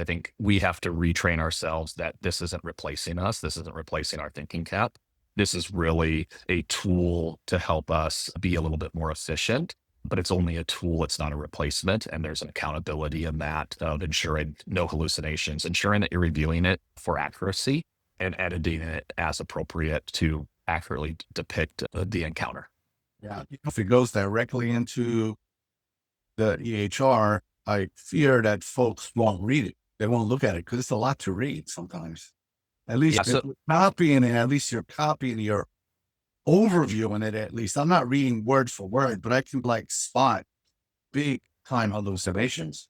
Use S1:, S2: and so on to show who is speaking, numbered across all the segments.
S1: I think we have to retrain ourselves that this isn't replacing us. This isn't replacing our thinking cap. This is really a tool to help us be a little bit more efficient, but it's only a tool. It's not a replacement. And there's an accountability in that of ensuring no hallucinations, ensuring that you're reviewing it for accuracy and editing it as appropriate to accurately depict the encounter.
S2: Yeah. If it goes directly into the EHR, I fear that folks won't read it. They won't look at it because it's a lot to read sometimes. At
S1: Yeah.
S2: least if
S1: So
S2: you're copying it, at least you're copying your overview in it. At least I'm not reading word for word, but I can like spot big time hallucinations.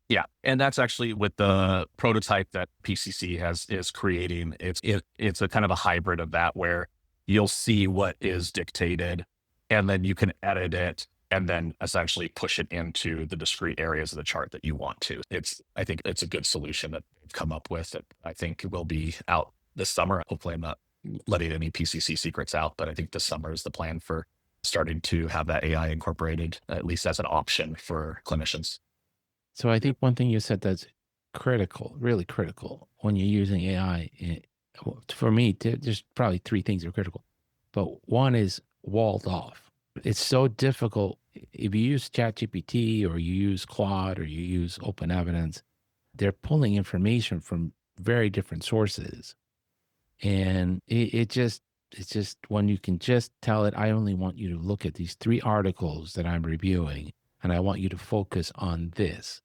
S1: yeah, and that's actually with the prototype that PCC is creating. It's a kind of a hybrid of that where you'll see what is dictated, and then you can edit it, and then essentially push it into the discrete areas of the chart that you want to. I think it's a good solution that they've come up with that I think will be out this summer. Hopefully, I'm not letting any PCC secrets out, but I think this summer is the plan for starting to have that AI incorporated, at least as an option for clinicians.
S3: So I think one thing you said that's critical, really critical when you're using AI, for me, there's probably three things that are critical. But one is walled off. It's so difficult. If you use ChatGPT or you use Claude or you use Open Evidence, they're pulling information from very different sources. And it's just when you can just tell it, I only want you to look at these 3 articles that I'm reviewing, and I want you to focus on this.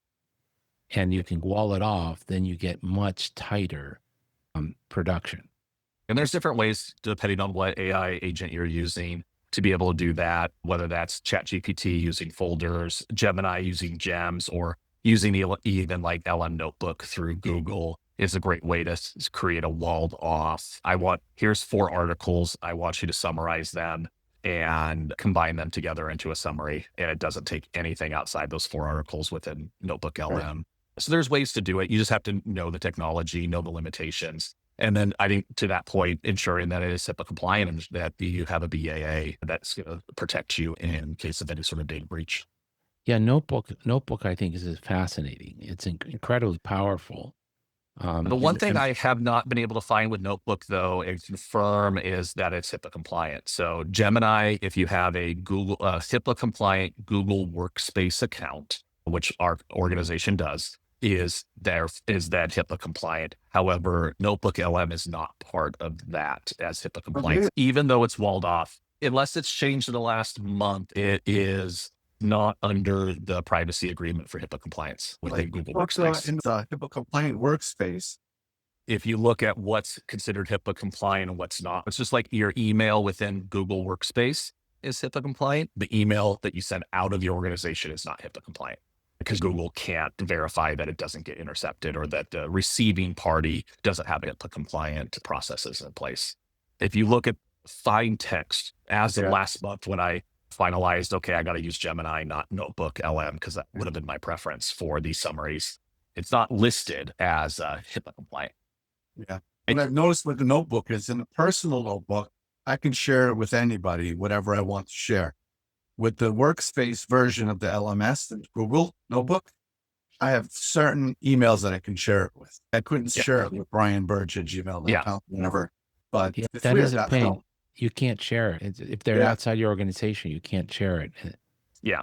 S3: And you can wall it off, then you get much tighter production.
S1: And there's different ways depending on what AI agent you're using to be able to do that, whether that's ChatGPT using folders, Gemini using gems, or using even like LM Notebook through Google is a great way to create a walled off. Here's 4 articles. I want you to summarize them and combine them together into a summary. And it doesn't take anything outside those 4 articles within Notebook LM.
S2: Right.
S1: So there's ways to do it. You just have to know the technology, know the limitations. And then I think to that point, ensuring that it is HIPAA compliant and that you have a BAA that's going to protect you in case of any sort of data breach.
S3: Yeah, Notebook, I think is fascinating. It's incredibly powerful.
S1: The one thing I have not been able to find with Notebook, though, and confirm is that it's HIPAA compliant. So Gemini, if you have a HIPAA compliant Google Workspace account, which our organization does, is that HIPAA compliant. However, Notebook LM is not part of that as HIPAA compliant, even though it's walled off. Unless it's changed in the last month, it is not under the privacy agreement for HIPAA compliance within Google Workspace.
S2: In the HIPAA compliant workspace,
S1: if you look at what's considered HIPAA compliant and what's not, it's just like your email within Google Workspace is HIPAA compliant. The email that you send out of your organization is not HIPAA compliant because Google can't verify that it doesn't get intercepted or that the receiving party doesn't have HIPAA compliant processes in place. If you look at fine text as of last month when I finalized, okay, I got to use Gemini, not Notebook LM, because that would have been my preference for these summaries. It's not listed as HIPAA compliant.
S2: Yeah. What I've noticed with the notebook is in a personal notebook, I can share it with anybody, whatever I want to share. With the workspace version of the LMS, the Google Notebook, I have certain emails that I can share it with. I couldn't share it with Brian Birch at gmail.com, whatever. But
S3: that is a pain. You can't share it. If they're outside your organization, you can't share it.
S1: Yeah.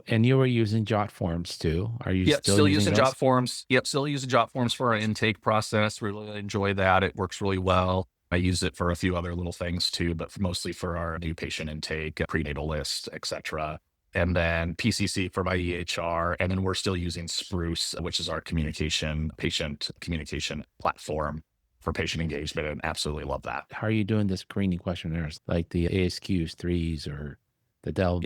S3: And you were using Jot Forms too. Are you
S1: still using Jot Forms? Yep, still using Jot Forms for our intake process. Really enjoy that. It works really well. I use it for a few other little things too, but mostly for our new patient intake, prenatal list, etc. And then PCC for my EHR. And then we're still using Spruce, which is our patient communication platform for patient engagement, and absolutely love that.
S3: How are you doing the screening questionnaires, like the ASQs 3s or the Dell